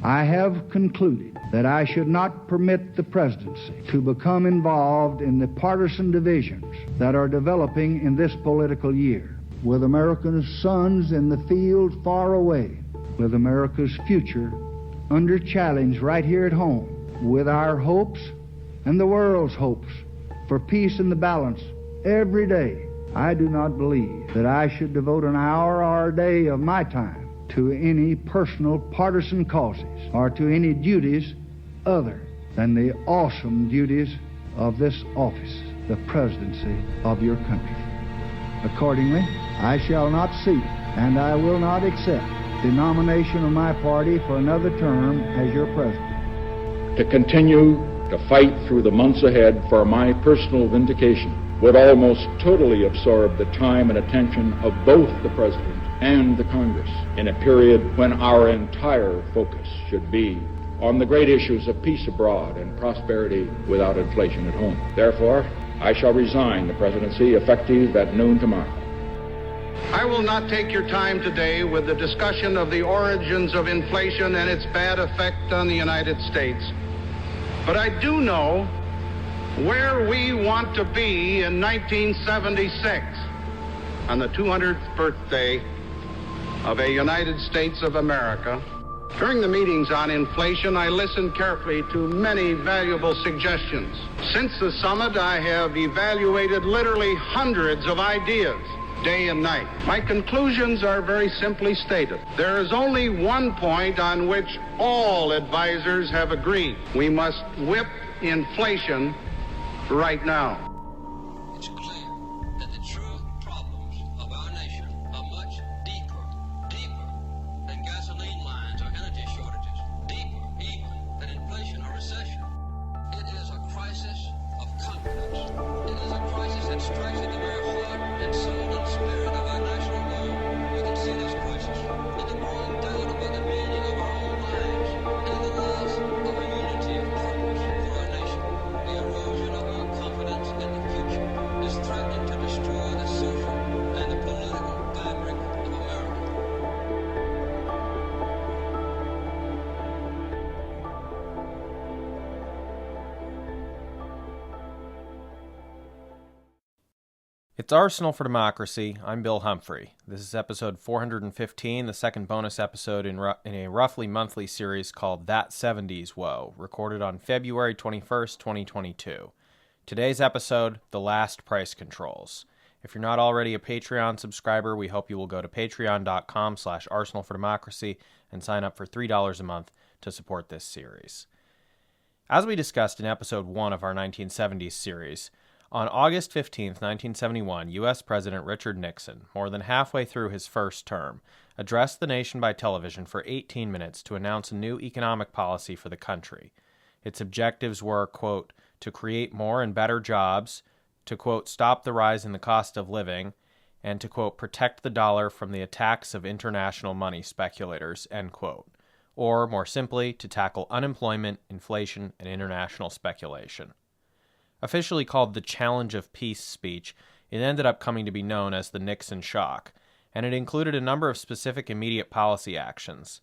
I have concluded that I should not permit the presidency to become involved in the partisan divisions that are developing in this political year, with America's sons in the field far away, with America's future under challenge right here at home, with our hopes and the world's hopes for peace and the balance every day. I do not believe that I should devote an hour or a day of my time to any personal partisan causes or to any duties other than the awesome duties of this office, the presidency of your country. Accordingly, I shall not seek and I will not accept the nomination of my party for another term as your president. To continue to fight through the months ahead for my personal vindication would almost totally absorb the time and attention of both the President and the Congress in a period when our entire focus should be on the great issues of peace abroad and prosperity without inflation at home. Therefore, I shall resign the presidency effective at noon tomorrow. I will not take your time today with the discussion of the origins of inflation and its bad effect on the United States. But I do know where we want to be in 1976, on the 200th birthday of a United States of America. During the meetings on inflation, I listened carefully to many valuable suggestions. Since the summit, I have evaluated literally hundreds of ideas, day and night. My conclusions are very simply stated. There is only one point on which all advisors have agreed. We must whip inflation right now. It's clear that the true problems of our nation are much deeper than gasoline lines or energy shortages, deeper even than inflation or recession. It is a crisis of confidence. It is a crisis that strikes at the very heart and soul and spirit of our national law. We can see this crisis in the growing doubt about the meaning of our own lives and the loss of a unity of purpose for our nation. The erosion of our confidence in the future is threatening to destroy the social and the political fabric of America. It's Arsenal for Democracy. I'm Bill Humphrey. This is episode 415, the second bonus episode in a roughly monthly series called That 70s Woe, recorded on February 21st, 2022. Today's episode, The Last Price Controls. If you're not already a Patreon subscriber, we hope you will go to patreon.com/arsenalfordemocracy and sign up for $3 a month to support this series. As we discussed in episode 1 of our 1970s series, on August 15, 1971, U.S. President Richard Nixon, more than halfway through his first term, addressed the nation by television for 18 minutes to announce a new economic policy for the country. Its objectives were, quote, to create more and better jobs, to, quote, stop the rise in the cost of living, and to, quote, protect the dollar from the attacks of international money speculators, end quote. Or, more simply, to tackle unemployment, inflation, and international speculation. Officially called the Challenge of Peace speech, it ended up coming to be known as the Nixon Shock, and it included a number of specific immediate policy actions.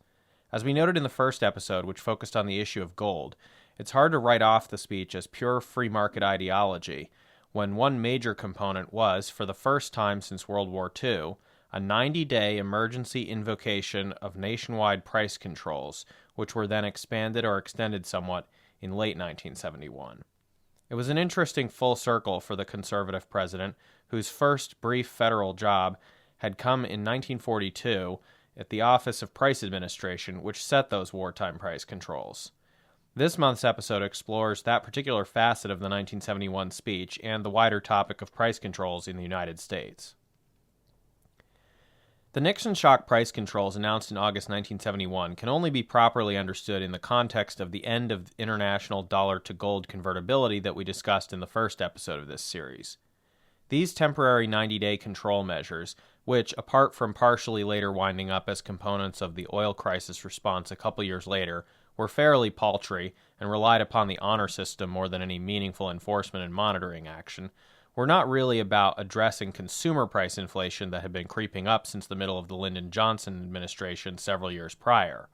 As we noted in the first episode, which focused on the issue of gold, it's hard to write off the speech as pure free market ideology, when one major component was, for the first time since World War II, a 90-day emergency invocation of nationwide price controls, which were then expanded or extended somewhat in late 1971. It was an interesting full circle for the conservative president, whose first brief federal job had come in 1942 at the Office of Price Administration, which set those wartime price controls. This month's episode explores that particular facet of the 1971 speech and the wider topic of price controls in the United States. The Nixon Shock price controls announced in August 1971 can only be properly understood in the context of the end of international dollar-to-gold convertibility that we discussed in the first episode of this series. These temporary 90-day control measures, which, apart from partially later winding up as components of the oil crisis response a couple years later, were fairly paltry and relied upon the honor system more than any meaningful enforcement and monitoring action, were not really about addressing consumer price inflation that had been creeping up since the middle of the Lyndon Johnson administration several years prior.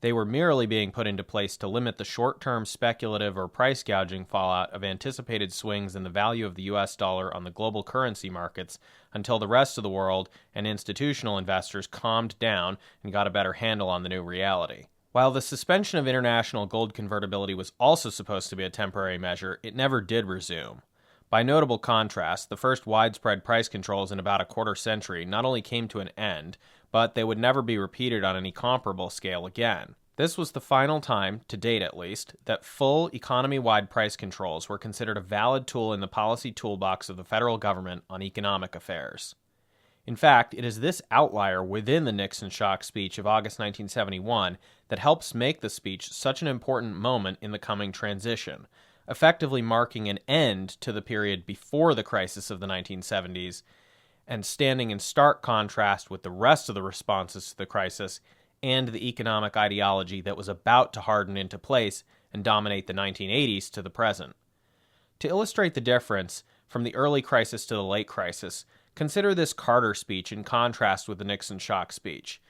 They were merely being put into place to limit the short-term speculative or price gouging fallout of anticipated swings in the value of the U.S. dollar on the global currency markets until the rest of the world and institutional investors calmed down and got a better handle on the new reality. While the suspension of international gold convertibility was also supposed to be a temporary measure, it never did resume. By notable contrast, the first widespread price controls in about a quarter century not only came to an end, but they would never be repeated on any comparable scale again. This was the final time, to date at least, that full economy-wide price controls were considered a valid tool in the policy toolbox of the federal government on economic affairs. In fact, it is this outlier within the Nixon Shock speech of August 1971 that helps make the speech such an important moment in the coming transition, effectively marking an end to the period before the crisis of the 1970s, and standing in stark contrast with the rest of the responses to the crisis and the economic ideology that was about to harden into place and dominate the 1980s to the present. To illustrate the difference from the early crisis to the late crisis, consider this Carter speech in contrast with the Nixon Shock speech.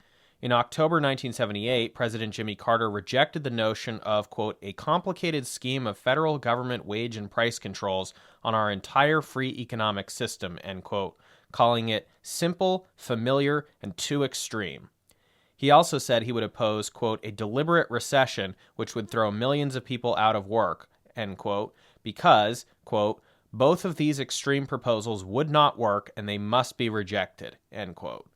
In October 1978, President Jimmy Carter rejected the notion of, quote, a complicated scheme of federal government wage and price controls on our entire free economic system, end quote, calling it simple, familiar, and too extreme. He also said he would oppose, quote, a deliberate recession which would throw millions of people out of work, end quote, because, quote, both of these extreme proposals would not work and they must be rejected, end quote.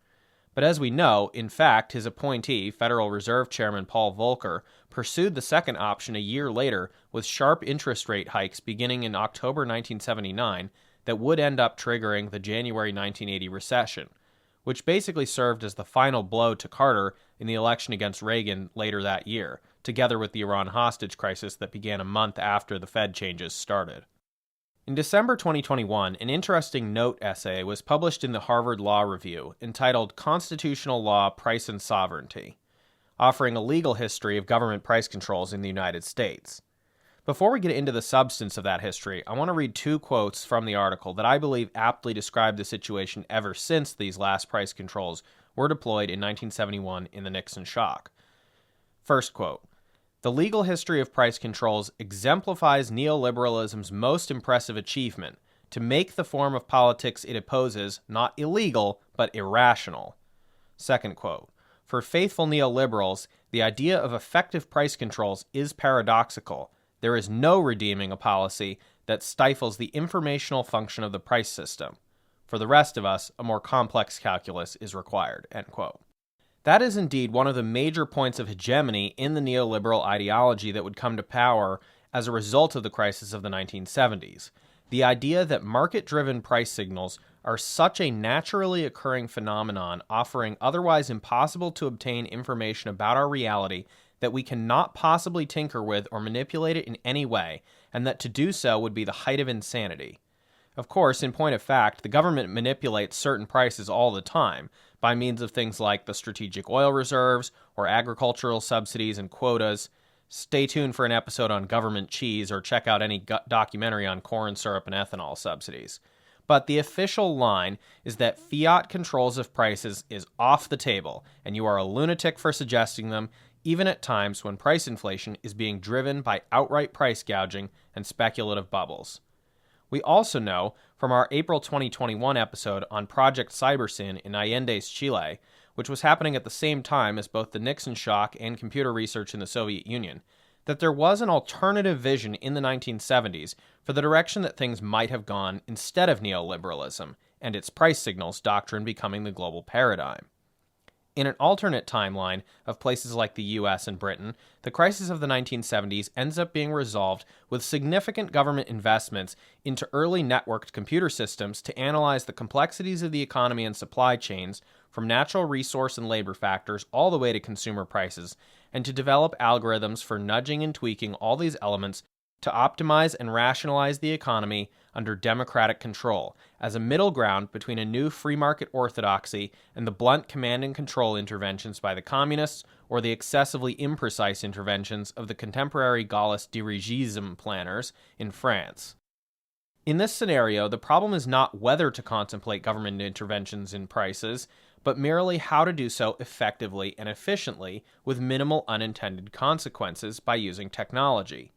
But as we know, in fact, his appointee, Federal Reserve Chairman Paul Volcker, pursued the second option a year later with sharp interest rate hikes beginning in October 1979 that would end up triggering the January 1980 recession, which basically served as the final blow to Carter in the election against Reagan later that year, together with the Iran hostage crisis that began a month after the Fed changes started. In December 2021, an interesting note essay was published in the Harvard Law Review entitled Constitutional Law, Price and Sovereignty, offering a legal history of government price controls in the United States. Before we get into the substance of that history, I want to read two quotes from the article that I believe aptly describe the situation ever since these last price controls were deployed in 1971 in the Nixon Shock. First quote, the legal history of price controls exemplifies neoliberalism's most impressive achievement, to make the form of politics it opposes not illegal, but irrational. Second quote, for faithful neoliberals, the idea of effective price controls is paradoxical. There is no redeeming a policy that stifles the informational function of the price system. For the rest of us, a more complex calculus is required, end quote. That is indeed one of the major points of hegemony in the neoliberal ideology that would come to power as a result of the crisis of the 1970s. The idea that market-driven price signals are such a naturally occurring phenomenon, offering otherwise impossible to obtain information about our reality that we cannot possibly tinker with or manipulate it in any way, and that to do so would be the height of insanity. Of course, in point of fact, the government manipulates certain prices all the time, by means of things like the strategic oil reserves or agricultural subsidies and quotas. Stay tuned for an episode on government cheese or check out any documentary on corn syrup and ethanol subsidies. But the official line is that fiat controls of prices is off the table, and you are a lunatic for suggesting them, even at times when price inflation is being driven by outright price gouging and speculative bubbles. We also know from our April 2021 episode on Project Cybersyn in Allende's Chile, which was happening at the same time as both the Nixon Shock and computer research in the Soviet Union, that there was an alternative vision in the 1970s for the direction that things might have gone instead of neoliberalism and its price signals doctrine becoming the global paradigm. In an alternate timeline of places like the US and Britain, the crisis of the 1970s ends up being resolved with significant government investments into early networked computer systems to analyze the complexities of the economy and supply chains, from natural resource and labor factors all the way to consumer prices, and to develop algorithms for nudging and tweaking all these elements to optimize and rationalize the economy under democratic control, as a middle ground between a new free market orthodoxy and the blunt command and control interventions by the communists or the excessively imprecise interventions of the contemporary Gaullist dirigisme planners in France. In this scenario, the problem is not whether to contemplate government interventions in prices, but merely how to do so effectively and efficiently with minimal unintended consequences by using technology.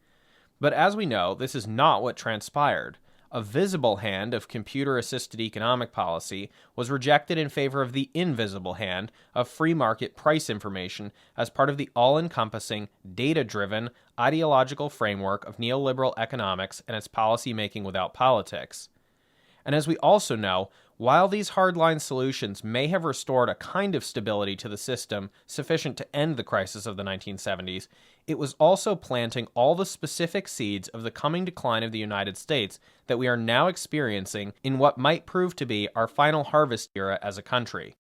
But as we know, this is not what transpired. A visible hand of computer-assisted economic policy was rejected in favor of the invisible hand of free market price information as part of the all-encompassing, data-driven, ideological framework of neoliberal economics and its policy-making without politics. And as we also know, while these hardline solutions may have restored a kind of stability to the system sufficient to end the crisis of the 1970s, it was also planting all the specific seeds of the coming decline of the United States that we are now experiencing in what might prove to be our final harvest era as a country.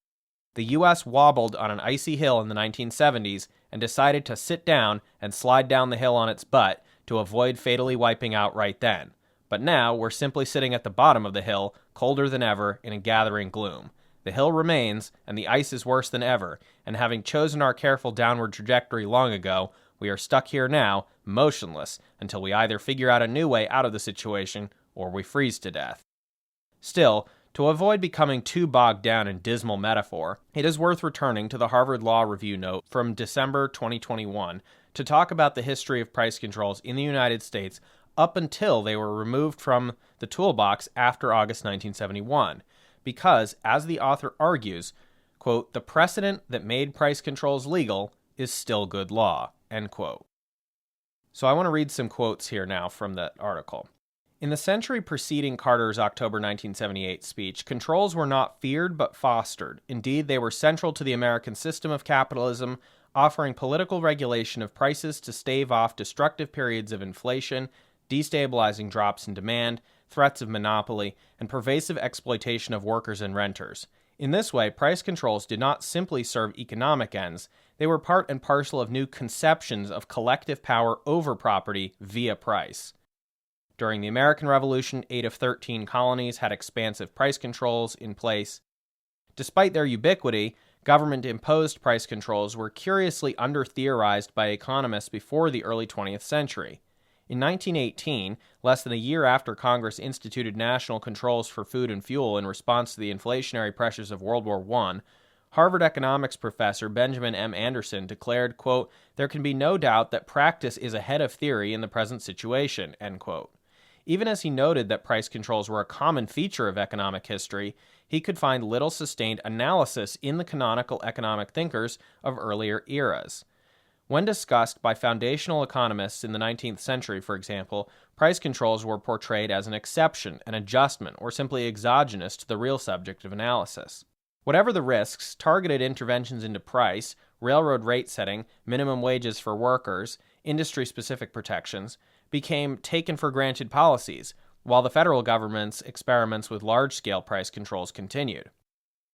The U.S. wobbled on an icy hill in the 1970s and decided to sit down and slide down the hill on its butt to avoid fatally wiping out right then. But now we're simply sitting at the bottom of the hill, colder than ever, in a gathering gloom. The hill remains, and the ice is worse than ever, and having chosen our careful downward trajectory long ago, we are stuck here now, motionless, until we either figure out a new way out of the situation, or we freeze to death. Still, to avoid becoming too bogged down in dismal metaphor, it is worth returning to the Harvard Law Review note from December 2021 to talk about the history of price controls in the United States up until they were removed from the toolbox after August 1971, because, as the author argues, quote, the precedent that made price controls legal is still good law, end quote. So I want to read some quotes here now from that article. In the century preceding Carter's October 1978 speech, controls were not feared but fostered. Indeed, they were central to the American system of capitalism, offering political regulation of prices to stave off destructive periods of inflation, destabilizing drops in demand, threats of monopoly, and pervasive exploitation of workers and renters. In this way, price controls did not simply serve economic ends, they were part and parcel of new conceptions of collective power over property via price. During the American Revolution, 8 of 13 colonies had expansive price controls in place. Despite their ubiquity, government-imposed price controls were curiously under-theorized by economists before the early 20th century. In 1918, less than a year after Congress instituted national controls for food and fuel in response to the inflationary pressures of World War I, Harvard economics professor Benjamin M. Anderson declared, quote, there can be no doubt that practice is ahead of theory in the present situation, end quote. Even as he noted that price controls were a common feature of economic history, he could find little sustained analysis in the canonical economic thinkers of earlier eras. When discussed by foundational economists in the 19th century, for example, price controls were portrayed as an exception, an adjustment, or simply exogenous to the real subject of analysis. Whatever the risks, targeted interventions into price, railroad rate setting, minimum wages for workers, industry-specific protections, became taken-for-granted policies, while the federal government's experiments with large-scale price controls continued.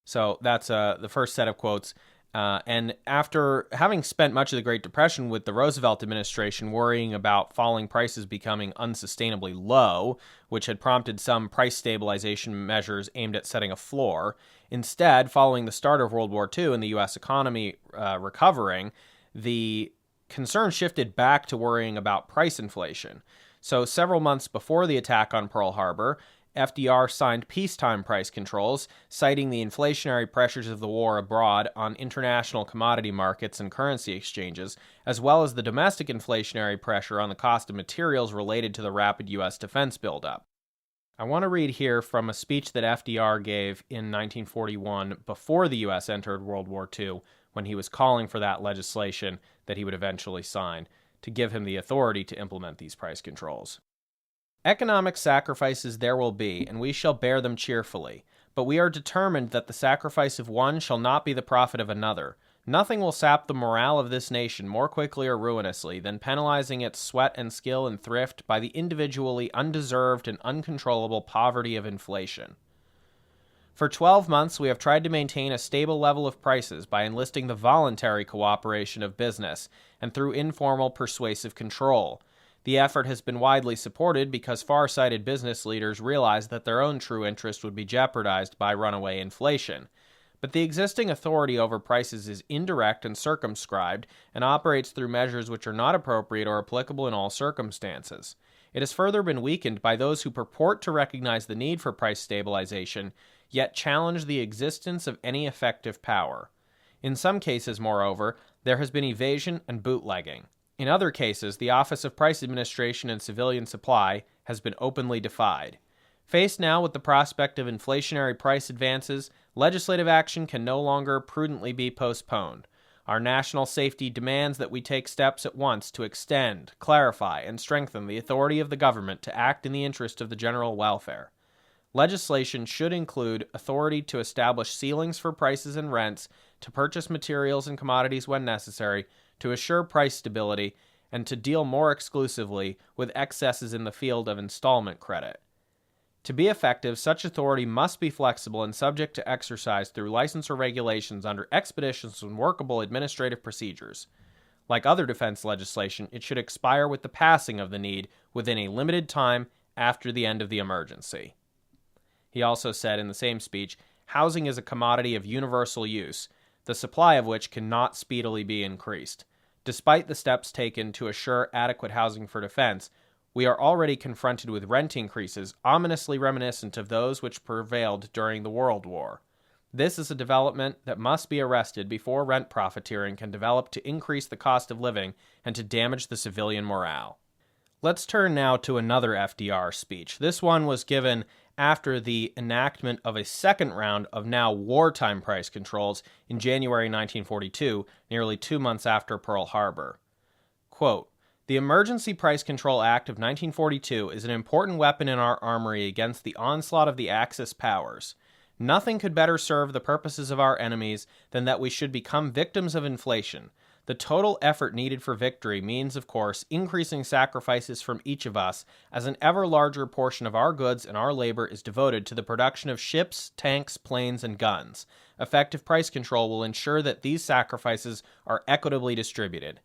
So that's the first set of quotes. And after having spent much of the Great Depression with the Roosevelt administration worrying about falling prices becoming unsustainably low, which had prompted some price stabilization measures aimed at setting a floor, instead, following the start of World War II and the U.S. economy recovering, the concern shifted back to worrying about price inflation. So several months before the attack on Pearl Harbor, FDR signed peacetime price controls, citing the inflationary pressures of the war abroad on international commodity markets and currency exchanges, as well as the domestic inflationary pressure on the cost of materials related to the rapid U.S. defense buildup. I want to read here from a speech that FDR gave in 1941 before the U.S. entered World War II, when he was calling for that legislation that he would eventually sign to give him the authority to implement these price controls. Economic sacrifices there will be, and we shall bear them cheerfully. But we are determined that the sacrifice of one shall not be the profit of another. Nothing will sap the morale of this nation more quickly or ruinously than penalizing its sweat and skill and thrift by the individually undeserved and uncontrollable poverty of inflation. For 12 months, we have tried to maintain a stable level of prices by enlisting the voluntary cooperation of business and through informal persuasive control. The effort has been widely supported because far-sighted business leaders realize that their own true interest would be jeopardized by runaway inflation. But the existing authority over prices is indirect and circumscribed and operates through measures which are not appropriate or applicable in all circumstances. It has further been weakened by those who purport to recognize the need for price stabilization, yet challenge the existence of any effective power. In some cases, moreover, there has been evasion and bootlegging. In other cases, the Office of Price Administration and Civilian Supply has been openly defied. Faced now with the prospect of inflationary price advances, legislative action can no longer prudently be postponed. Our national safety demands that we take steps at once to extend, clarify, and strengthen the authority of the government to act in the interest of the general welfare. Legislation should include authority to establish ceilings for prices and rents, to purchase materials and commodities when necessary, to assure price stability, and to deal more exclusively with excesses in the field of installment credit. To be effective, such authority must be flexible and subject to exercise through license or regulations under expeditious and workable administrative procedures. Like other defense legislation, it should expire with the passing of the need within a limited time after the end of the emergency. He also said in the same speech, housing is a commodity of universal use, the supply of which cannot speedily be increased. Despite the steps taken to assure adequate housing for defense, we are already confronted with rent increases ominously reminiscent of those which prevailed during the World War. This is a development that must be arrested before rent profiteering can develop to increase the cost of living and to damage the civilian morale. Let's turn now to another FDR speech. This one was given after the enactment of a second round of now wartime price controls in January 1942, nearly 2 months after Pearl Harbor. Quote, "The Emergency Price Control Act of 1942 is an important weapon in our armory against the onslaught of the Axis powers. Nothing could better serve the purposes of our enemies than that we should become victims of inflation. The total effort needed for victory means, of course, increasing sacrifices from each of us, as an ever larger portion of our goods and our labor is devoted to the production of ships, tanks, planes, and guns. Effective price control will ensure that these sacrifices are equitably distributed.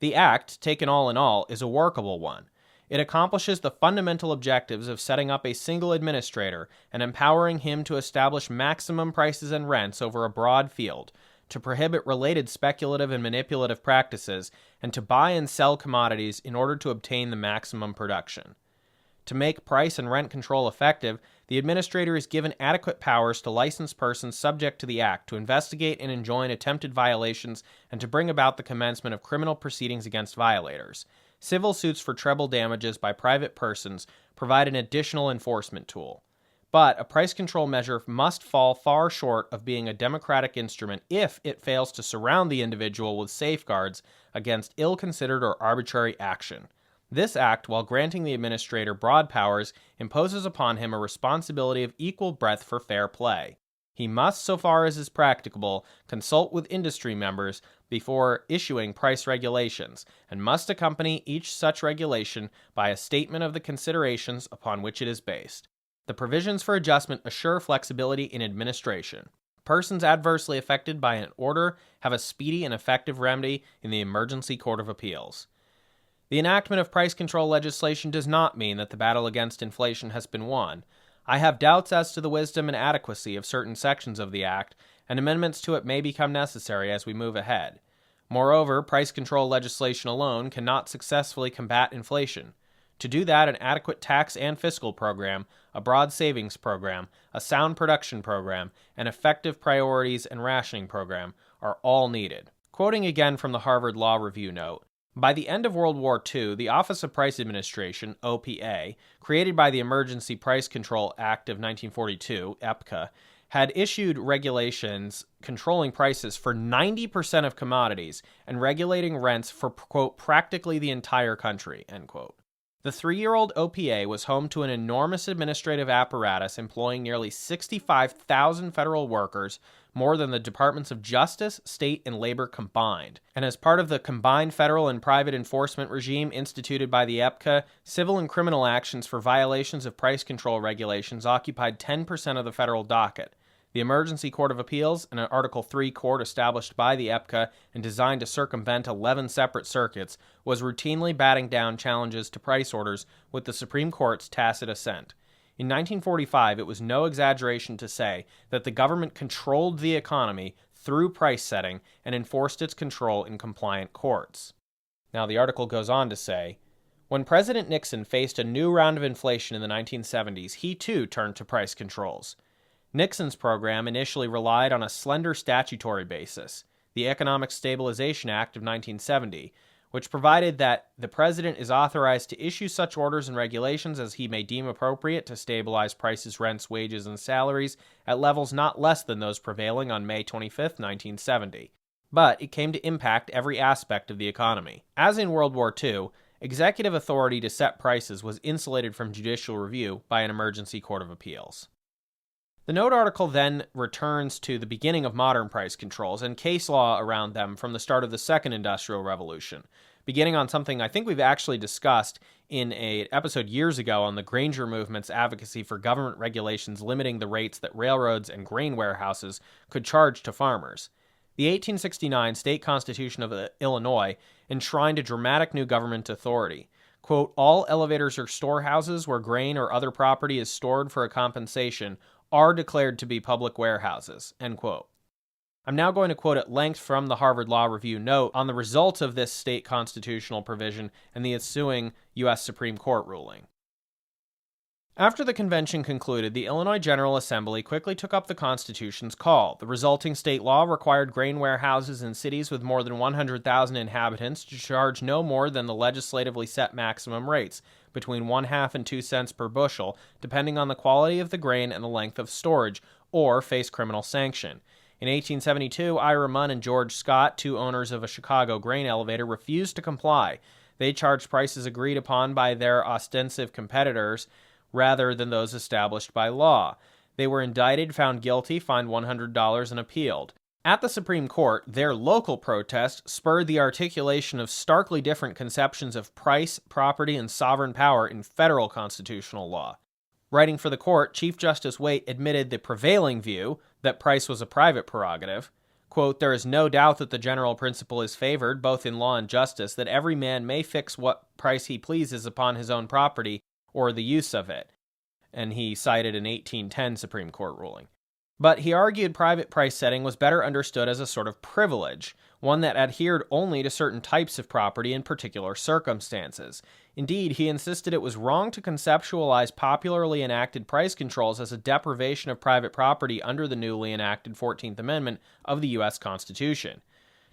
The Act, taken all in all, is a workable one. It accomplishes the fundamental objectives of setting up a single administrator and empowering him to establish maximum prices and rents over a broad field, to prohibit related speculative and manipulative practices, and to buy and sell commodities in order to obtain the maximum production. To make price and rent control effective, the administrator is given adequate powers to license persons subject to the Act to investigate and enjoin attempted violations and to bring about the commencement of criminal proceedings against violators. Civil suits for treble damages by private persons provide an additional enforcement tool. But a price control measure must fall far short of being a democratic instrument if it fails to surround the individual with safeguards against ill-considered or arbitrary action. This act, while granting the administrator broad powers, imposes upon him a responsibility of equal breadth for fair play. He must, so far as is practicable, consult with industry members before issuing price regulations, and must accompany each such regulation by a statement of the considerations upon which it is based. The provisions for adjustment assure flexibility in administration. Persons adversely affected by an order have a speedy and effective remedy in the Emergency Court of Appeals. The enactment of price control legislation does not mean that the battle against inflation has been won. I have doubts as to the wisdom and adequacy of certain sections of the Act, and amendments to it may become necessary as we move ahead. Moreover, price control legislation alone cannot successfully combat inflation. To do that, an adequate tax and fiscal program, a broad savings program, a sound production program, and effective priorities and rationing program are all needed. Quoting again from the Harvard Law Review note, by the end of World War II, the Office of Price Administration, OPA, created by the Emergency Price Control Act of 1942, EPCA, had issued regulations controlling prices for 90% of commodities and regulating rents for, quote, practically the entire country, end quote. The 3-year-old OPA was home to an enormous administrative apparatus employing nearly 65,000 federal workers, more than the Departments of Justice, State, and Labor combined. And as part of the combined federal and private enforcement regime instituted by the EPCA, civil and criminal actions for violations of price control regulations occupied 10% of the federal docket. The Emergency Court of Appeals, an Article III court established by the EPCA and designed to circumvent 11 separate circuits, was routinely batting down challenges to price orders with the Supreme Court's tacit assent. In 1945, it was no exaggeration to say that the government controlled the economy through price setting and enforced its control in compliant courts. Now, the article goes on to say, when President Nixon faced a new round of inflation in the 1970s, he too turned to price controls. Nixon's program initially relied on a slender statutory basis, the Economic Stabilization Act of 1970, which provided that the president is authorized to issue such orders and regulations as he may deem appropriate to stabilize prices, rents, wages, and salaries at levels not less than those prevailing on May 25, 1970. But it came to impact every aspect of the economy. As in World War II, executive authority to set prices was insulated from judicial review by an emergency court of appeals. The note article then returns to the beginning of modern price controls and case law around them from the start of the Second Industrial Revolution, beginning on something I think we've actually discussed in an episode years ago on the Granger movement's advocacy for government regulations limiting the rates that railroads and grain warehouses could charge to farmers. The 1869 State Constitution of Illinois enshrined a dramatic new government authority. Quote, all elevators or storehouses where grain or other property is stored for a compensation are declared to be public warehouses, end quote. I'm now going to quote at length from the Harvard Law Review note on the result of this state constitutional provision and the ensuing U.S. Supreme Court ruling. After the convention concluded, the Illinois General Assembly quickly took up the Constitution's call. The resulting state law required grain warehouses in cities with more than 100,000 inhabitants to charge no more than the legislatively set maximum rates, between 1/2 and 2 cents per bushel, depending on the quality of the grain and the length of storage, or face criminal sanction. In 1872, Ira Munn and George Scott, two owners of a Chicago grain elevator, refused to comply. They charged prices agreed upon by their ostensive competitors rather than those established by law. They were indicted, found guilty, fined $100, and appealed. At the Supreme Court, their local protest spurred the articulation of starkly different conceptions of price, property, and sovereign power in federal constitutional law. Writing for the court, Chief Justice Waite admitted the prevailing view, that price was a private prerogative. Quote, there is no doubt that the general principle is favored, both in law and justice, that every man may fix what price he pleases upon his own property, or the use of it, and he cited an 1810 Supreme Court ruling. But he argued private price setting was better understood as a sort of privilege, one that adhered only to certain types of property in particular circumstances. Indeed, he insisted it was wrong to conceptualize popularly enacted price controls as a deprivation of private property under the newly enacted 14th Amendment of the U.S. Constitution.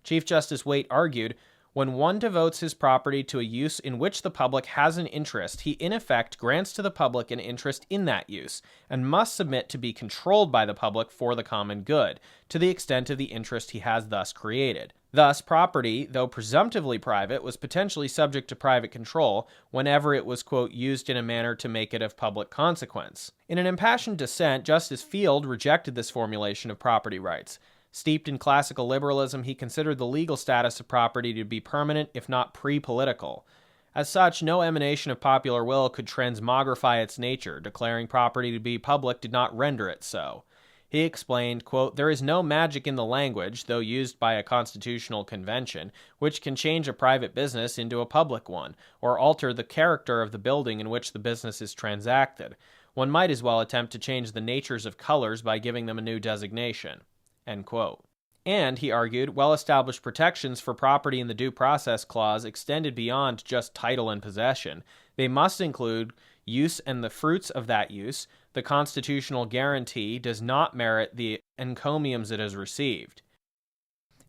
Chief Justice Waite argued, when one devotes his property to a use in which the public has an interest, he in effect grants to the public an interest in that use, and must submit to be controlled by the public for the common good, to the extent of the interest he has thus created. Thus, property, though presumptively private, was potentially subject to private control whenever it was, quote, used in a manner to make it of public consequence. In an impassioned dissent, Justice Field rejected this formulation of property rights. Steeped in classical liberalism, he considered the legal status of property to be permanent, if not pre-political. As such, no emanation of popular will could transmogrify its nature. Declaring property to be public did not render it so. He explained, quote, there is no magic in the language, though used by a constitutional convention, which can change a private business into a public one, or alter the character of the building in which the business is transacted. One might as well attempt to change the natures of colors by giving them a new designation. End quote. And, he argued, well-established protections for property in the Due Process Clause extended beyond just title and possession. They must include use and the fruits of that use. The constitutional guarantee does not merit the encomiums it has received.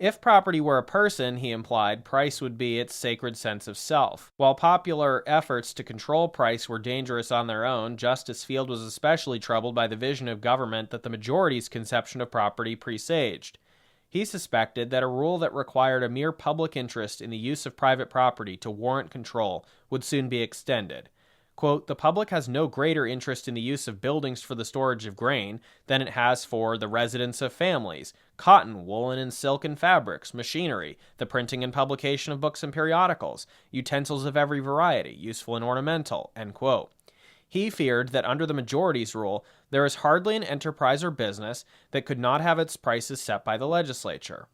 If property were a person, he implied, price would be its sacred sense of self. While popular efforts to control price were dangerous on their own, Justice Field was especially troubled by the vision of government that the majority's conception of property presaged. He suspected that a rule that required a mere public interest in the use of private property to warrant control would soon be extended. Quote, the public has no greater interest in the use of buildings for the storage of grain than it has for the residence of families, cotton, woolen and silken fabrics, machinery, the printing and publication of books and periodicals, utensils of every variety, useful and ornamental, end quote. He feared that under the majority's rule, there is hardly an enterprise or business that could not have its prices set by the legislature.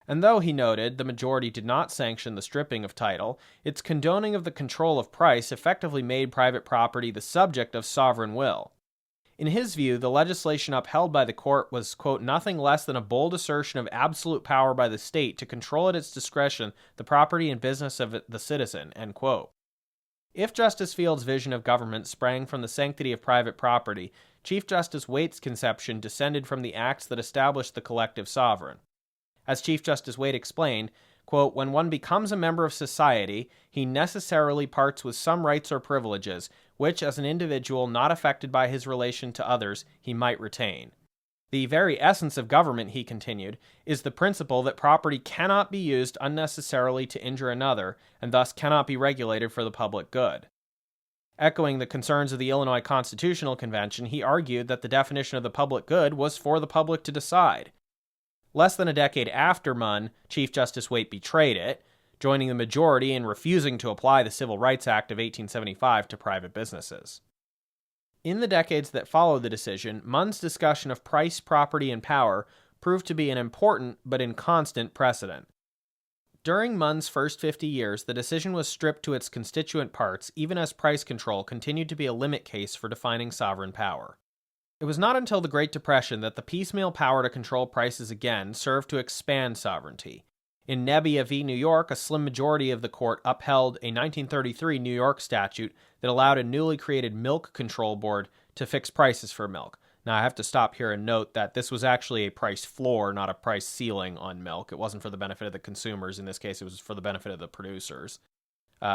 And though, he noted, the majority did not sanction the stripping of title, its condoning of the control of price effectively made private property the subject of sovereign will. In his view, the legislation upheld by the court was, quote, nothing less than a bold assertion of absolute power by the state to control at its discretion the property and business of the citizen, end quote. If Justice Field's vision of government sprang from the sanctity of private property, Chief Justice Waite's conception descended from the acts that established the collective sovereign. As Chief Justice Waite explained, quote, "When one becomes a member of society, he necessarily parts with some rights or privileges, which, as an individual not affected by his relation to others, he might retain. The very essence of government," he continued, "is the principle that property cannot be used unnecessarily to injure another, and thus cannot be regulated for the public good." Echoing the concerns of the Illinois Constitutional Convention, he argued that the definition of the public good was for the public to decide. Less than a decade after Munn, Chief Justice Waite betrayed it, joining the majority in refusing to apply the Civil Rights Act of 1875 to private businesses. In the decades that followed the decision, Munn's discussion of price, property, and power proved to be an important but inconstant precedent. During Munn's first 50 years, the decision was stripped to its constituent parts, even as price control continued to be a limit case for defining sovereign power. It was not until the Great Depression that the piecemeal power to control prices again served to expand sovereignty. In Nebbia v. New York, a slim majority of the court upheld a 1933 New York statute that allowed a newly created milk control board to fix prices for milk. Now, I have to stop here and note that this was actually a price floor, not a price ceiling on milk. It wasn't for the benefit of the consumers. In this case, it was for the benefit of the producers.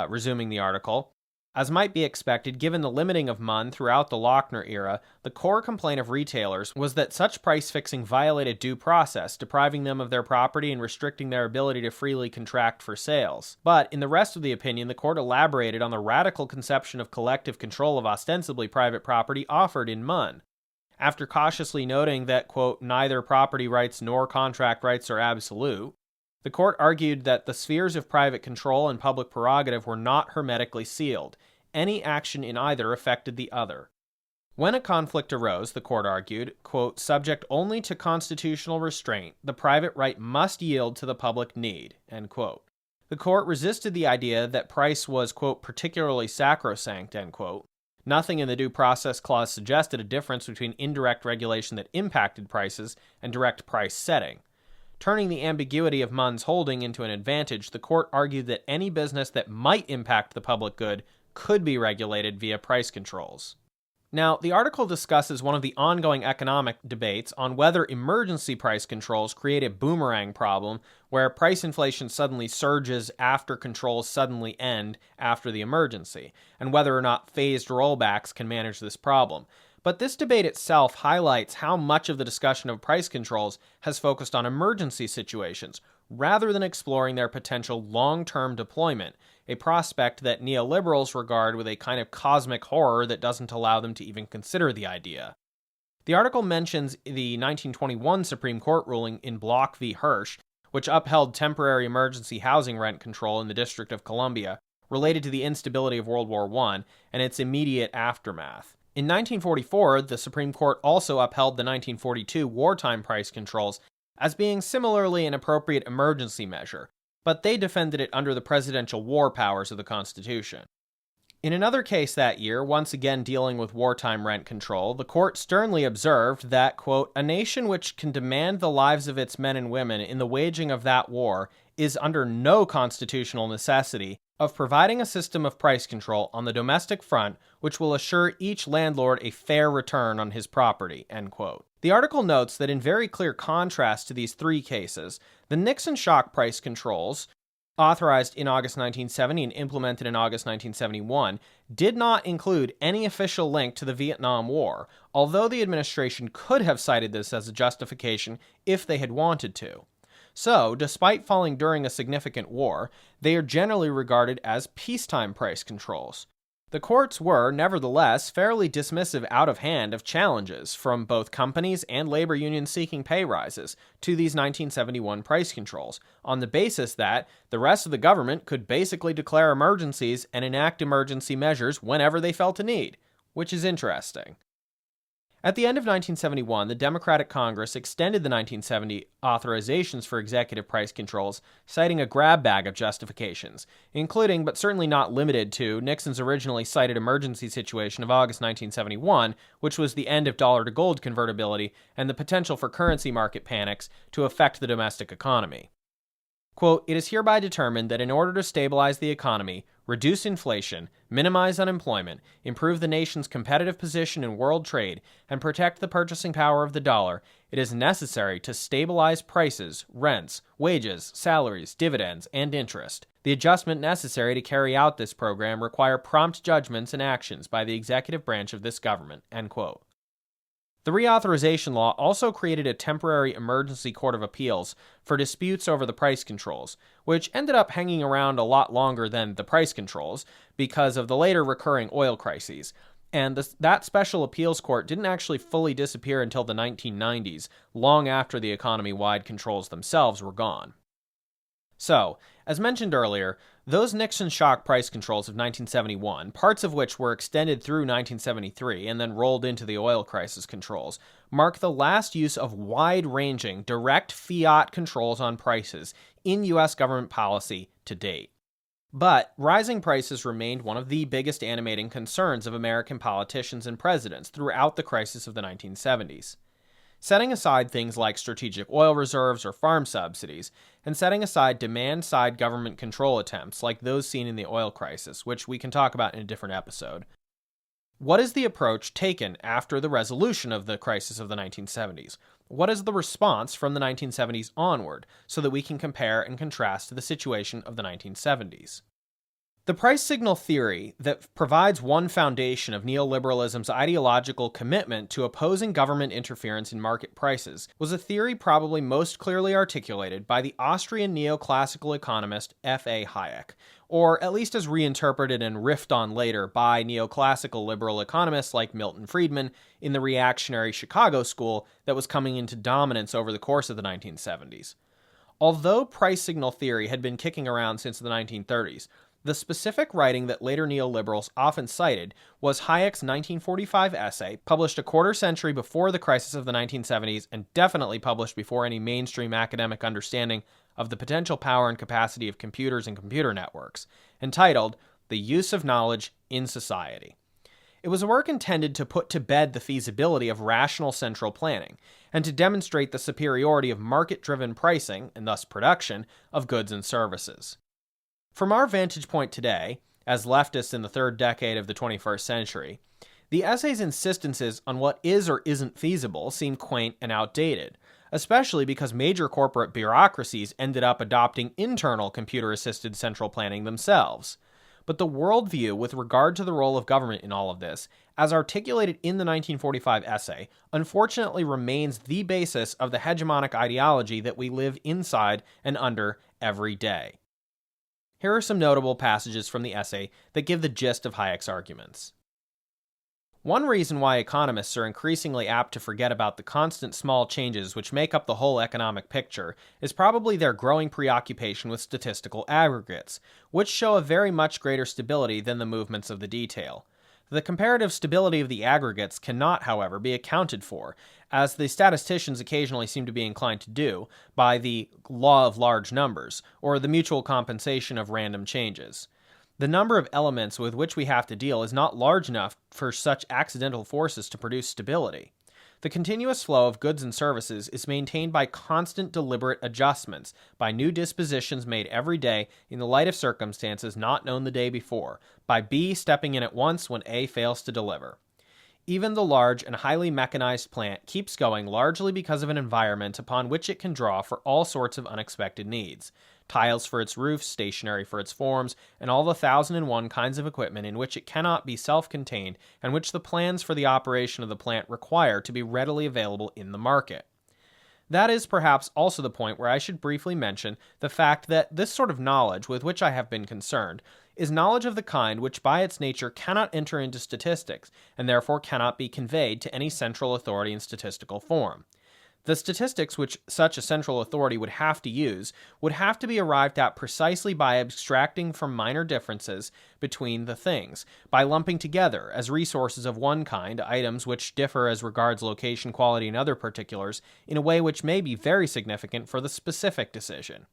Resuming the article. As might be expected, given the limiting of Munn throughout the Lochner era, the core complaint of retailers was that such price-fixing violated due process, depriving them of their property and restricting their ability to freely contract for sales. But, in the rest of the opinion, the court elaborated on the radical conception of collective control of ostensibly private property offered in Munn. After cautiously noting that, quote, "neither property rights nor contract rights are absolute," the court argued that the spheres of private control and public prerogative were not hermetically sealed. Any action in either affected the other. When a conflict arose, the court argued, quote, "subject only to constitutional restraint, the private right must yield to the public need," end quote. The court resisted the idea that price was, quote, "particularly sacrosanct," end quote. Nothing in the Due Process Clause suggested a difference between indirect regulation that impacted prices and direct price setting. Turning the ambiguity of Munn's holding into an advantage, the court argued that any business that might impact the public good could be regulated via price controls. Now, the article discusses one of the ongoing economic debates on whether emergency price controls create a boomerang problem where price inflation suddenly surges after controls suddenly end after the emergency, and whether or not phased rollbacks can manage this problem. But this debate itself highlights how much of the discussion of price controls has focused on emergency situations, rather than exploring their potential long-term deployment, a prospect that neoliberals regard with a kind of cosmic horror that doesn't allow them to even consider the idea. The article mentions the 1921 Supreme Court ruling in Block v. Hirsch, which upheld temporary emergency housing rent control in the District of Columbia, related to the instability of World War I and its immediate aftermath. In 1944, the Supreme Court also upheld the 1942 wartime price controls as being similarly an appropriate emergency measure, but they defended it under the presidential war powers of the Constitution. In another case that year, once again dealing with wartime rent control, the court sternly observed that, quote, "a nation which can demand the lives of its men and women in the waging of that war is under no constitutional necessity of providing a system of price control on the domestic front which will assure each landlord a fair return on his property," end quote. The article notes that in very clear contrast to these three cases, the Nixon Shock price controls, authorized in August 1970 and implemented in August 1971, did not include any official link to the Vietnam War, although the administration could have cited this as a justification if they had wanted to. So, despite falling during a significant war, they are generally regarded as peacetime price controls. The courts were, nevertheless, fairly dismissive out of hand of challenges from both companies and labor unions seeking pay rises to these 1971 price controls, on the basis that the rest of the government could basically declare emergencies and enact emergency measures whenever they felt a need, which is interesting. At the end of 1971, the Democratic Congress extended the 1970 authorizations for executive price controls, citing a grab bag of justifications, including, but certainly not limited to, Nixon's originally cited emergency situation of August 1971, which was the end of dollar-to-gold convertibility and the potential for currency market panics to affect the domestic economy. Quote, "It is hereby determined that in order to stabilize the economy, reduce inflation, minimize unemployment, improve the nation's competitive position in world trade, and protect the purchasing power of the dollar, it is necessary to stabilize prices, rents, wages, salaries, dividends, and interest. The adjustment necessary to carry out this program require prompt judgments and actions by the executive branch of this government." End quote. The reauthorization law also created a temporary emergency court of appeals for disputes over the price controls, which ended up hanging around a lot longer than the price controls because of the later recurring oil crises. And that special appeals court didn't actually fully disappear until the 1990s, long after the economy-wide controls themselves were gone. So, as mentioned earlier, those Nixon Shock price controls of 1971, parts of which were extended through 1973 and then rolled into the oil crisis controls, mark the last use of wide-ranging, direct fiat controls on prices in U.S. government policy to date. But rising prices remained one of the biggest animating concerns of American politicians and presidents throughout the crisis of the 1970s. Setting aside things like strategic oil reserves or farm subsidies, and setting aside demand-side government control attempts like those seen in the oil crisis, which we can talk about in a different episode, what is the approach taken after the resolution of the crisis of the 1970s? What is the response from the 1970s onward, so that we can compare and contrast to the situation of the 1970s? The price signal theory that provides one foundation of neoliberalism's ideological commitment to opposing government interference in market prices was a theory probably most clearly articulated by the Austrian neoclassical economist F.A. Hayek, or at least as reinterpreted and riffed on later by neoclassical liberal economists like Milton Friedman in the reactionary Chicago school that was coming into dominance over the course of the 1970s. Although price signal theory had been kicking around since the 1930s, the specific writing that later neoliberals often cited was Hayek's 1945 essay, published a quarter century before the crisis of the 1970s and definitely published before any mainstream academic understanding of the potential power and capacity of computers and computer networks, entitled The Use of Knowledge in Society. It was a work intended to put to bed the feasibility of rational central planning and to demonstrate the superiority of market-driven pricing, and thus production, of goods and services. From our vantage point today, as leftists in the third decade of the 21st century, the essay's insistences on what is or isn't feasible seem quaint and outdated, especially because major corporate bureaucracies ended up adopting internal computer-assisted central planning themselves. But the worldview with regard to the role of government in all of this, as articulated in the 1945 essay, unfortunately remains the basis of the hegemonic ideology that we live inside and under every day. Here are some notable passages from the essay that give the gist of Hayek's arguments. One reason why economists are increasingly apt to forget about the constant small changes which make up the whole economic picture is probably their growing preoccupation with statistical aggregates, which show a very much greater stability than the movements of the detail. The comparative stability of the aggregates cannot, however, be accounted for, as the statisticians occasionally seem to be inclined to do, by the law of large numbers, or the mutual compensation of random changes. The number of elements with which we have to deal is not large enough for such accidental forces to produce stability. The continuous flow of goods and services is maintained by constant deliberate adjustments, by new dispositions made every day in the light of circumstances not known the day before, by B stepping in at once when A fails to deliver. Even the large and highly mechanized plant keeps going largely because of an environment upon which it can draw for all sorts of unexpected needs. Tiles for its roofs, stationery for its forms, and all the 1,001 kinds of equipment in which it cannot be self-contained and which the plans for the operation of the plant require to be readily available in the market. That is perhaps also the point where I should briefly mention the fact that this sort of knowledge with which I have been concerned is knowledge of the kind which by its nature cannot enter into statistics and therefore cannot be conveyed to any central authority in statistical form. The statistics which such a central authority would have to use would have to be arrived at precisely by abstracting from minor differences between the things, by lumping together, as resources of one kind, items which differ as regards location, quality, and other particulars, in a way which may be very significant for the specific decision.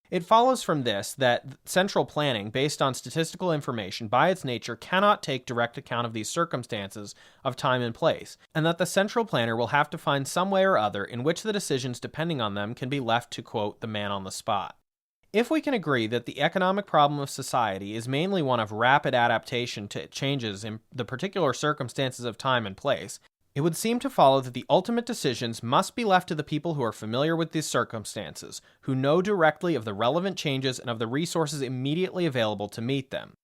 It follows from this that central planning based on statistical information by its nature cannot take direct account of these circumstances of time and place, and that the central planner will have to find some way or other in which the decisions depending on them can be left to, quote, the man on the spot. If we can agree that the economic problem of society is mainly one of rapid adaptation to changes in the particular circumstances of time and place, it would seem to follow that the ultimate decisions must be left to the people who are familiar with these circumstances, who know directly of the relevant changes and of the resources immediately available to meet them.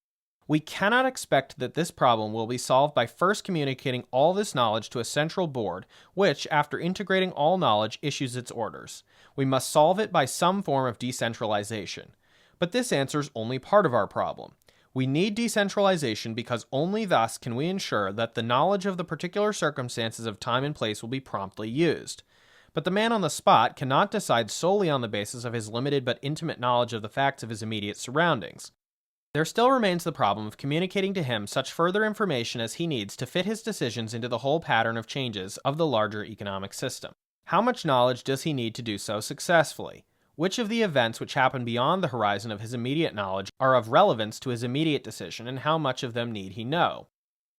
We cannot expect that this problem will be solved by first communicating all this knowledge to a central board, which, after integrating all knowledge, issues its orders. We must solve it by some form of decentralization. But this answers only part of our problem. We need decentralization because only thus can we ensure that the knowledge of the particular circumstances of time and place will be promptly used. But the man on the spot cannot decide solely on the basis of his limited but intimate knowledge of the facts of his immediate surroundings. There still remains the problem of communicating to him such further information as he needs to fit his decisions into the whole pattern of changes of the larger economic system. How much knowledge does he need to do so successfully? Which of the events which happen beyond the horizon of his immediate knowledge are of relevance to his immediate decision, and how much of them need he know?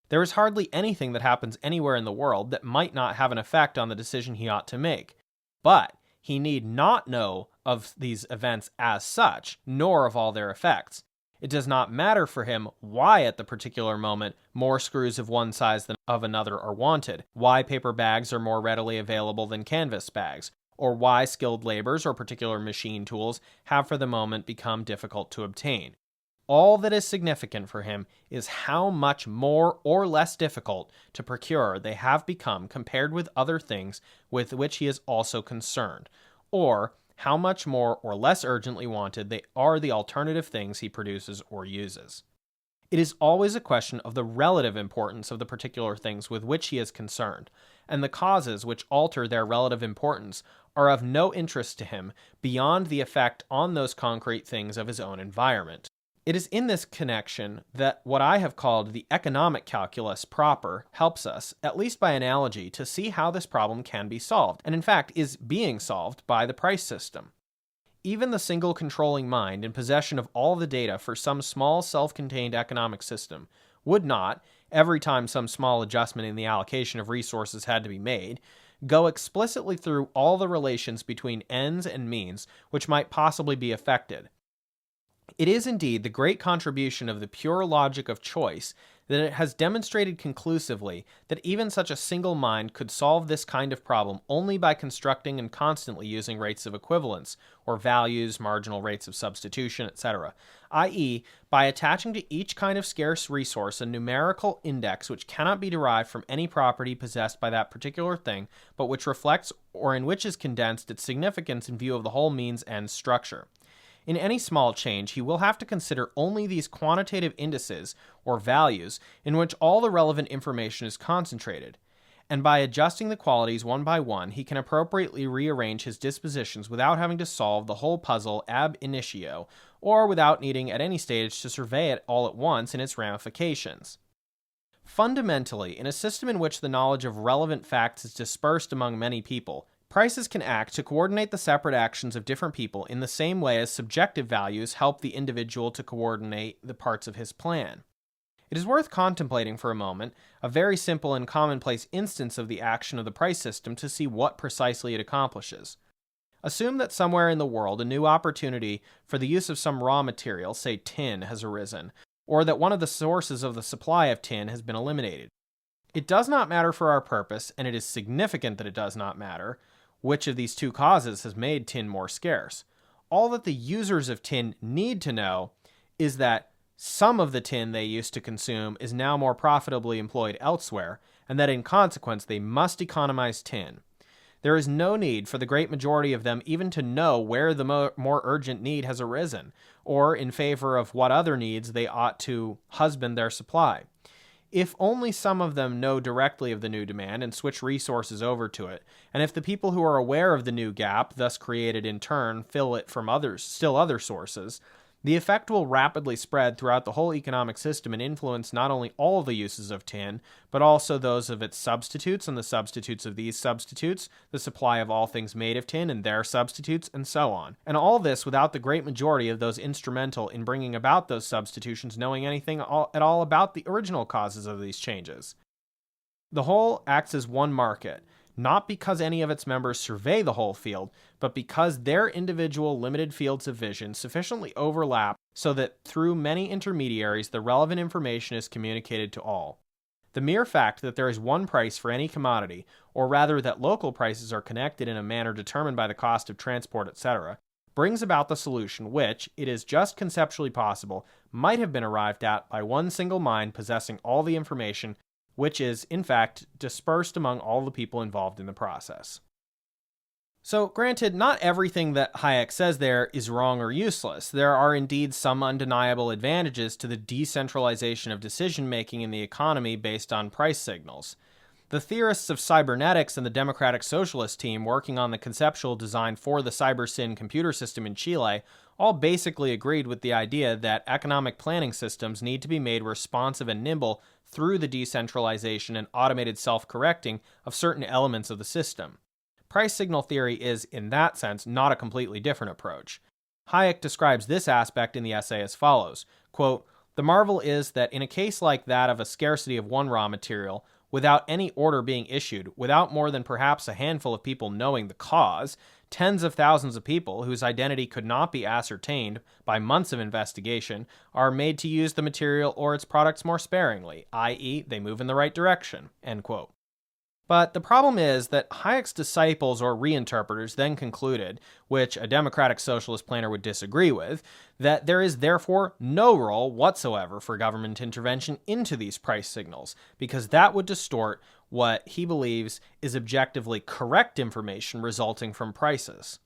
There is hardly anything that happens anywhere in the world that might not have an effect on the decision he ought to make. But he need not know of these events as such, nor of all their effects. It does not matter for him why at the particular moment more screws of one size than of another are wanted, why paper bags are more readily available than canvas bags, or why skilled labors or particular machine tools have for the moment become difficult to obtain. All that is significant for him is how much more or less difficult to procure they have become compared with other things with which he is also concerned, or how much more or less urgently wanted they are the alternative things he produces or uses. It is always a question of the relative importance of the particular things with which he is concerned, and the causes which alter their relative importance are of no interest to him beyond the effect on those concrete things of his own environment. It is in this connection that what I have called the economic calculus proper helps us, at least by analogy, to see how this problem can be solved, and in fact is being solved by the price system. Even the single controlling mind in possession of all the data for some small self-contained economic system would not, every time some small adjustment in the allocation of resources had to be made, go explicitly through all the relations between ends and means which might possibly be affected. It is indeed the great contribution of the pure logic of choice that it has demonstrated conclusively that even such a single mind could solve this kind of problem only by constructing and constantly using rates of equivalence, or values, marginal rates of substitution, etc., i.e., by attaching to each kind of scarce resource a numerical index which cannot be derived from any property possessed by that particular thing, but which reflects or in which is condensed its significance in view of the whole means-end structure. In any small change, he will have to consider only these quantitative indices, or values, in which all the relevant information is concentrated, and by adjusting the qualities one by one, he can appropriately rearrange his dispositions without having to solve the whole puzzle ab initio, or without needing at any stage to survey it all at once in its ramifications. Fundamentally, in a system in which the knowledge of relevant facts is dispersed among many people, prices can act to coordinate the separate actions of different people in the same way as subjective values help the individual to coordinate the parts of his plan. It is worth contemplating for a moment a very simple and commonplace instance of the action of the price system to see what precisely it accomplishes. Assume that somewhere in the world a new opportunity for the use of some raw material, say tin, has arisen, or that one of the sources of the supply of tin has been eliminated. It does not matter for our purpose, and it is significant that it does not matter, which of these two causes has made tin more scarce. All that the users of tin need to know is that some of the tin they used to consume is now more profitably employed elsewhere, and that in consequence they must economize tin. There is no need for the great majority of them even to know where the more urgent need has arisen, or in favor of what other needs they ought to husband their supply. If only some of them know directly of the new demand and switch resources over to it, and if the people who are aware of the new gap, thus created in turn, fill it from other sources, the effect will rapidly spread throughout the whole economic system and influence not only all the uses of tin, but also those of its substitutes and the substitutes of these substitutes, the supply of all things made of tin and their substitutes, and so on. And all this without the great majority of those instrumental in bringing about those substitutions knowing anything at all about the original causes of these changes. The whole acts as one market, not because any of its members survey the whole field, but because their individual limited fields of vision sufficiently overlap so that through many intermediaries the relevant information is communicated to all. The mere fact that there is one price for any commodity, or rather that local prices are connected in a manner determined by the cost of transport, etc., brings about the solution which, it is just conceptually possible, might have been arrived at by one single mind possessing all the information, which is, in fact, dispersed among all the people involved in the process. So, granted, not everything that Hayek says there is wrong or useless. There are indeed some undeniable advantages to the decentralization of decision-making in the economy based on price signals. The theorists of cybernetics and the Democratic Socialist team working on the conceptual design for the CyberSyn computer system in Chile all basically agreed with the idea that economic planning systems need to be made responsive and nimble through the decentralization and automated self-correcting of certain elements of the system. Price signal theory is, in that sense, not a completely different approach. Hayek describes this aspect in the essay as follows, quote, "The marvel is that in a case like that of a scarcity of one raw material, without any order being issued, without more than perhaps a handful of people knowing the cause, tens of thousands of people whose identity could not be ascertained by months of investigation are made to use the material or its products more sparingly, i.e., they move in the right direction." End quote. But the problem is that Hayek's disciples or reinterpreters then concluded, which a democratic socialist planner would disagree with, that there is therefore no role whatsoever for government intervention into these price signals, because that would distort what he believes is objectively correct information resulting from prices.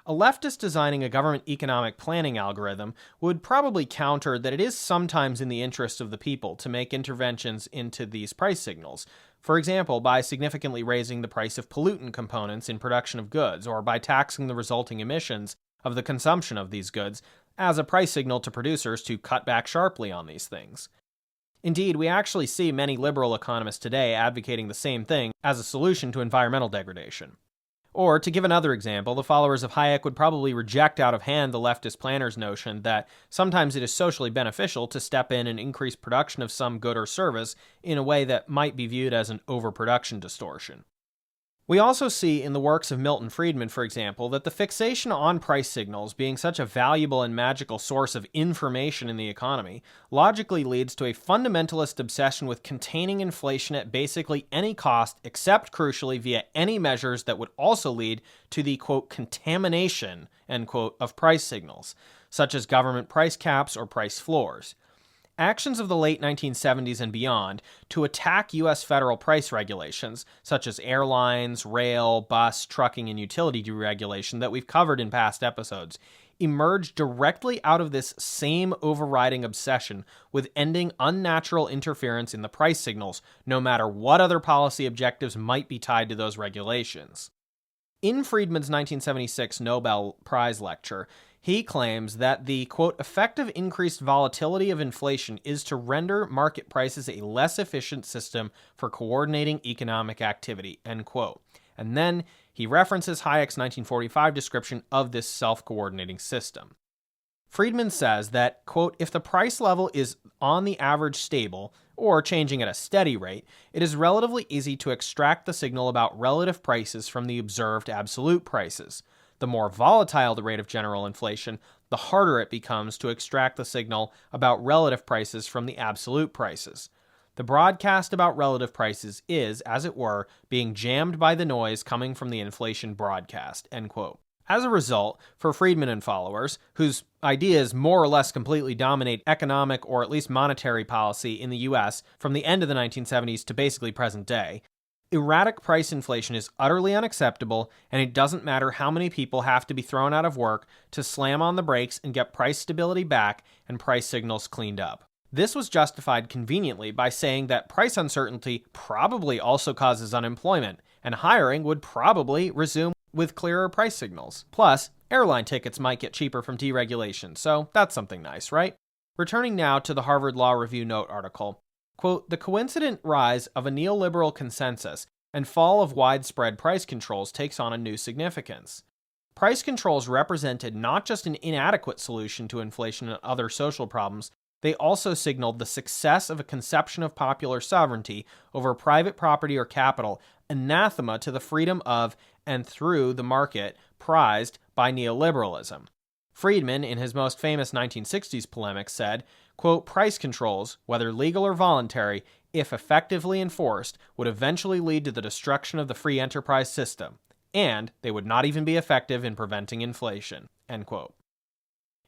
A leftist designing a government economic planning algorithm would probably counter that it is sometimes in the interest of the people to make interventions into these price signals, for example, by significantly raising the price of pollutant components in production of goods, or by taxing the resulting emissions of the consumption of these goods as a price signal to producers to cut back sharply on these things. Indeed, we actually see many liberal economists today advocating the same thing as a solution to environmental degradation. Or, to give another example, the followers of Hayek would probably reject out of hand the leftist planner's notion that sometimes it is socially beneficial to step in and increase production of some good or service in a way that might be viewed as an overproduction distortion. We also see in the works of Milton Friedman, for example, that the fixation on price signals being such a valuable and magical source of information in the economy logically leads to a fundamentalist obsession with containing inflation at basically any cost, except crucially via any measures that would also lead to the, quote, contamination, end quote, of price signals, such as government price caps or price floors. Actions of the late 1970s and beyond to attack U.S. federal price regulations, such as airlines, rail, bus, trucking, and utility deregulation that we've covered in past episodes, emerged directly out of this same overriding obsession with ending unnatural interference in the price signals, no matter what other policy objectives might be tied to those regulations. In Friedman's 1976 Nobel Prize lecture, he claims that the, quote, effective increased volatility of inflation is to render market prices a less efficient system for coordinating economic activity, end quote. And then he references Hayek's 1945 description of this self-coordinating system. Friedman says that, quote, if the price level is on the average stable, or changing at a steady rate, it is relatively easy to extract the signal about relative prices from the observed absolute prices. The more volatile the rate of general inflation, the harder it becomes to extract the signal about relative prices from the absolute prices. The broadcast about relative prices is, as it were, being jammed by the noise coming from the inflation broadcast, end quote. As a result, for Friedman and followers, whose ideas more or less completely dominate economic or at least monetary policy in the U.S. from the end of the 1970s to basically present day, erratic price inflation is utterly unacceptable, and it doesn't matter how many people have to be thrown out of work to slam on the brakes and get price stability back and price signals cleaned up. This was justified conveniently by saying that price uncertainty probably also causes unemployment, and hiring would probably resume with clearer price signals. Plus, airline tickets might get cheaper from deregulation, so that's something nice, right? Returning now to the Harvard Law Review Note article, quote, the coincident rise of a neoliberal consensus and fall of widespread price controls takes on a new significance. Price controls represented not just an inadequate solution to inflation and other social problems they also signaled the success of a conception of popular sovereignty over private property or capital, anathema to the freedom of and through the market prized by neoliberalism. Friedman, in his most famous 1960s polemic, said, quote, price controls, whether legal or voluntary, if effectively enforced, would eventually lead to the destruction of the free enterprise system, and they would not even be effective in preventing inflation, end quote.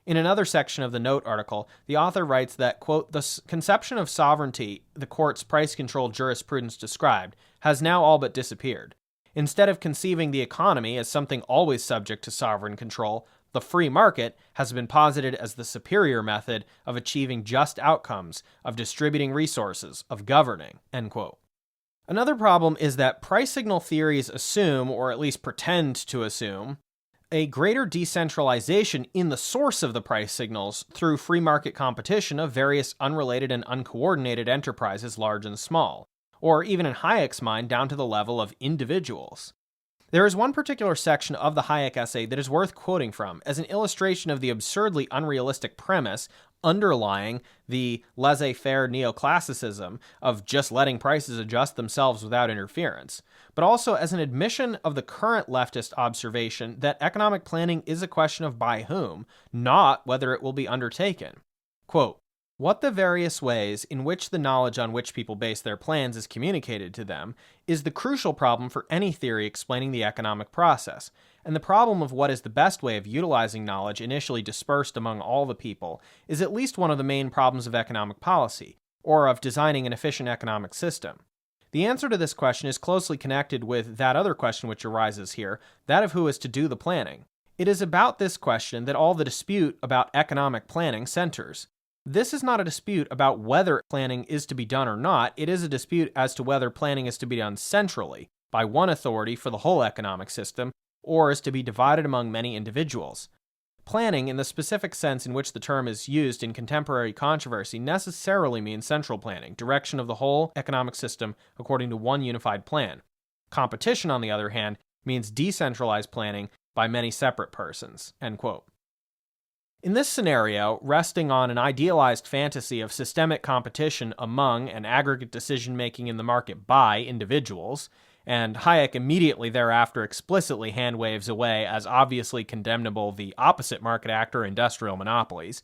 In another section of the Note article, the author writes that, quote, the conception of sovereignty the court's price control jurisprudence described has now all but disappeared. Instead of conceiving the economy as something always subject to sovereign control, the free market has been posited as the superior method of achieving just outcomes, of distributing resources, of governing, end quote. Another problem is that price signal theories assume, or at least pretend to assume, a greater decentralization in the source of the price signals through free market competition of various unrelated and uncoordinated enterprises large and small, or even in Hayek's mind down to the level of individuals. There is one particular section of the Hayek essay that is worth quoting from as an illustration of the absurdly unrealistic premise underlying the laissez-faire neoclassicism of just letting prices adjust themselves without interference, but also as an admission of the current leftist observation that economic planning is a question of by whom, not whether it will be undertaken. Quote, what the various ways in which the knowledge on which people base their plans is communicated to them is the crucial problem for any theory explaining the economic process, and the problem of what is the best way of utilizing knowledge initially dispersed among all the people is at least one of the main problems of economic policy, or of designing an efficient economic system. The answer to this question is closely connected with that other question which arises here, that of who is to do the planning. It is about this question that all the dispute about economic planning centers. This is not a dispute about whether planning is to be done or not, it is a dispute as to whether planning is to be done centrally, by one authority for the whole economic system, or is to be divided among many individuals. Planning, in the specific sense in which the term is used in contemporary controversy, necessarily means central planning, direction of the whole economic system according to one unified plan. Competition, on the other hand, means decentralized planning by many separate persons, end quote. In this scenario, resting on an idealized fantasy of systemic competition among and aggregate decision-making in the market by individuals, and Hayek immediately thereafter explicitly hand-waves away as obviously condemnable the opposite market actor industrial monopolies,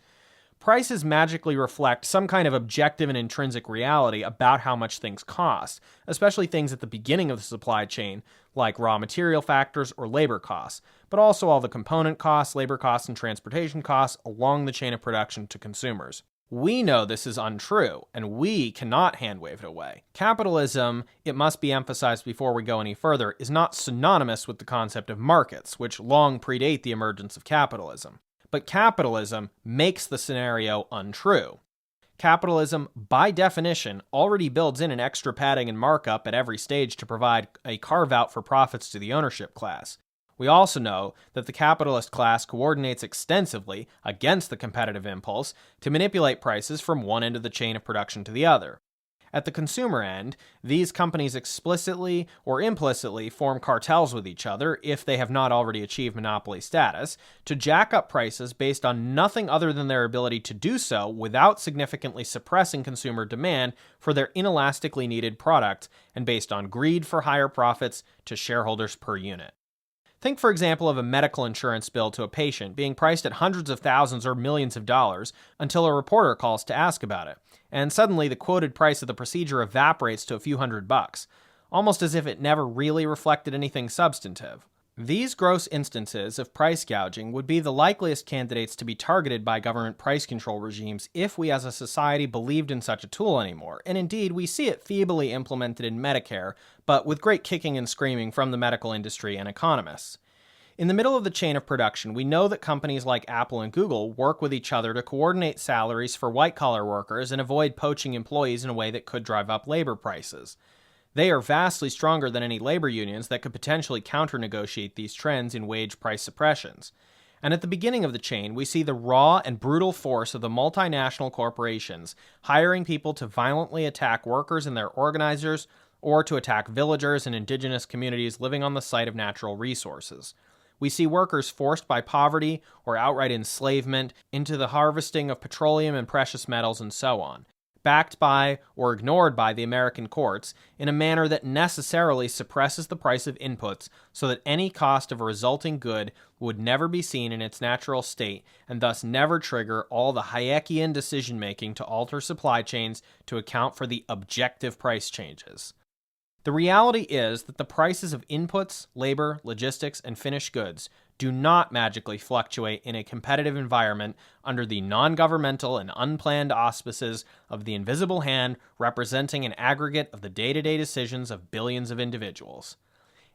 prices magically reflect some kind of objective and intrinsic reality about how much things cost, especially things at the beginning of the supply chain, like raw material factors or labor costs, but also all the component costs, labor costs, and transportation costs along the chain of production to consumers. We know this is untrue, and we cannot hand-wave it away. Capitalism, it must be emphasized before we go any further, is not synonymous with the concept of markets, which long predate the emergence of capitalism. But capitalism makes the scenario untrue. Capitalism, by definition, already builds in an extra padding and markup at every stage to provide a carve-out for profits to the ownership class. We also know that the capitalist class coordinates extensively against the competitive impulse to manipulate prices from one end of the chain of production to the other. At the consumer end, these companies explicitly or implicitly form cartels with each other, if they have not already achieved monopoly status, to jack up prices based on nothing other than their ability to do so without significantly suppressing consumer demand for their inelastically needed products, and based on greed for higher profits to shareholders per unit. Think, for example, of a medical insurance bill to a patient being priced at hundreds of thousands or millions of dollars until a reporter calls to ask about it, and suddenly the quoted price of the procedure evaporates to a few $100, almost as if it never really reflected anything substantive. These gross instances of price gouging would be the likeliest candidates to be targeted by government price control regimes if we as a society believed in such a tool anymore, and indeed we see it feebly implemented in Medicare, but with great kicking and screaming from the medical industry and economists. In the middle of the chain of production, we know that companies like Apple and Google work with each other to coordinate salaries for white-collar workers and avoid poaching employees in a way that could drive up labor prices. They are vastly stronger than any labor unions that could potentially counter-negotiate these trends in wage price suppressions. And at the beginning of the chain, we see the raw and brutal force of the multinational corporations hiring people to violently attack workers and their organizers, or to attack villagers and indigenous communities living on the site of natural resources. We see workers forced by poverty or outright enslavement into the harvesting of petroleum and precious metals and so on, backed by or ignored by the American courts in a manner that necessarily suppresses the price of inputs so that any cost of a resulting good would never be seen in its natural state and thus never trigger all the Hayekian decision-making to alter supply chains to account for the objective price changes. The reality is that the prices of inputs, labor, logistics, and finished goods do not magically fluctuate in a competitive environment under the non-governmental and unplanned auspices of the invisible hand representing an aggregate of the day-to-day decisions of billions of individuals.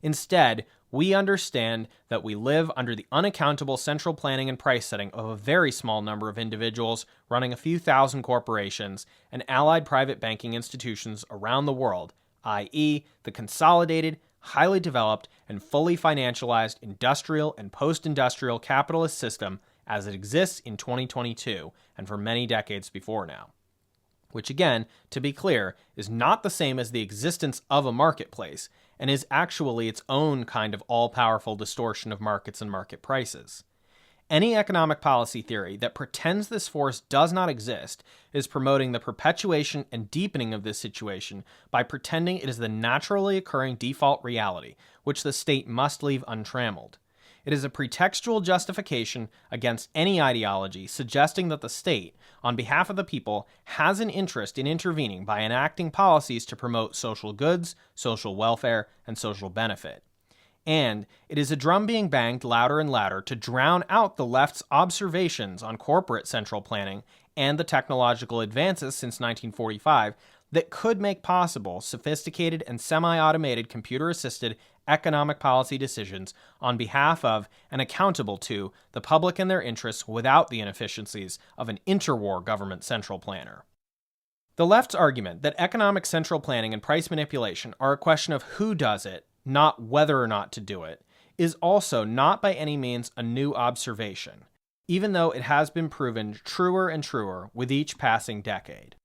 Instead, we understand that we live under the unaccountable central planning and price setting of a very small number of individuals running a few thousand corporations and allied private banking institutions around the world, i.e., the consolidated, highly developed, and fully financialized industrial and post-industrial capitalist system as it exists in 2022 and for many decades before now. Which again, to be clear, is not the same as the existence of a marketplace, and is actually its own kind of all-powerful distortion of markets and market prices. Any economic policy theory that pretends this force does not exist is promoting the perpetuation and deepening of this situation by pretending it is the naturally occurring default reality, which the state must leave untrammeled. It is a pretextual justification against any ideology suggesting that the state, on behalf of the people, has an interest in intervening by enacting policies to promote social goods, social welfare, and social benefit. And it is a drum being banged louder and louder to drown out the left's observations on corporate central planning and the technological advances since 1945 that could make possible sophisticated and semi-automated computer-assisted economic policy decisions on behalf of and accountable to the public and their interests without the inefficiencies of an interwar government central planner. The left's argument that economic central planning and price manipulation are a question of who does it, not whether or not to do it, is also not by any means a new observation, even though it has been proven truer and truer with each passing decade.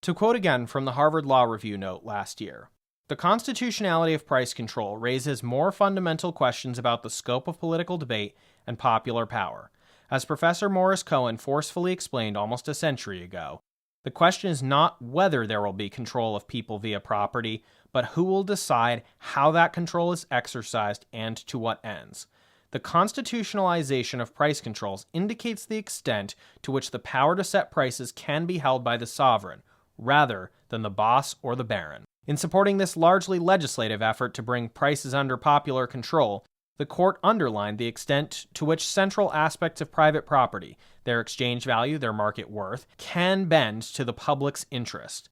To quote again from the Harvard Law Review note last year, the constitutionality of price control raises more fundamental questions about the scope of political debate and popular power. As Professor Morris Cohen forcefully explained almost a century ago, the question is not whether there will be control of people via property, but who will decide how that control is exercised and to what ends. The constitutionalization of price controls indicates the extent to which the power to set prices can be held by the sovereign, rather than the boss or the baron. In supporting this largely legislative effort to bring prices under popular control, the court underlined the extent to which central aspects of private property, their exchange value, their market worth, can bend to the public's interest.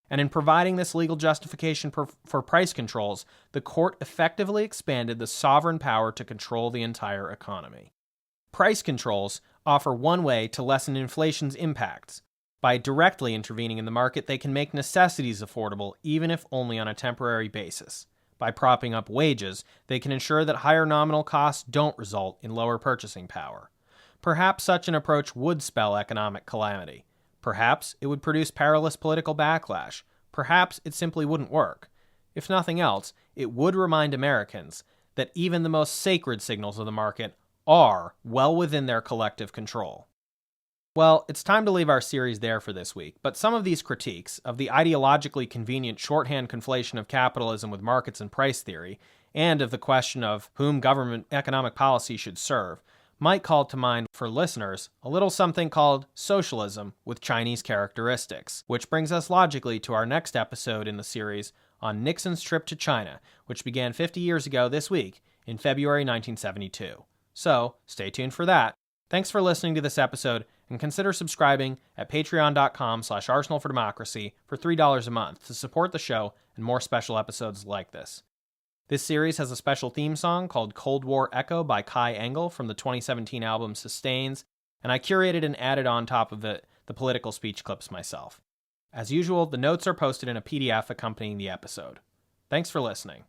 And in providing this legal justification for price controls, the court effectively expanded the sovereign power to control the entire economy. Price controls offer one way to lessen inflation's impacts. By directly intervening in the market, they can make necessities affordable, even if only on a temporary basis. By propping up wages, they can ensure that higher nominal costs don't result in lower purchasing power. Perhaps such an approach would spell economic calamity. Perhaps it would produce perilous political backlash. Perhaps it simply wouldn't work. If nothing else, it would remind Americans that even the most sacred signals of the market are well within their collective control. Well, it's time to leave our series there for this week, but some of these critiques of the ideologically convenient shorthand conflation of capitalism with markets and price theory, and of the question of whom government economic policy should serve, might call to mind for listeners a little something called socialism with Chinese characteristics, which brings us logically to our next episode in the series on Nixon's trip to China, which began 50 years ago this week in February 1972. So, stay tuned for that. Thanks for listening to this episode, and consider subscribing at patreon.com/arsenalfordemocracy for $3 a month to support the show and more special episodes like this. This series has a special theme song called Cold War Echo by Kai Engel from the 2017 album Sustains, and I curated and added on top of it the political speech clips myself. As usual, the notes are posted in a PDF accompanying the episode. Thanks for listening.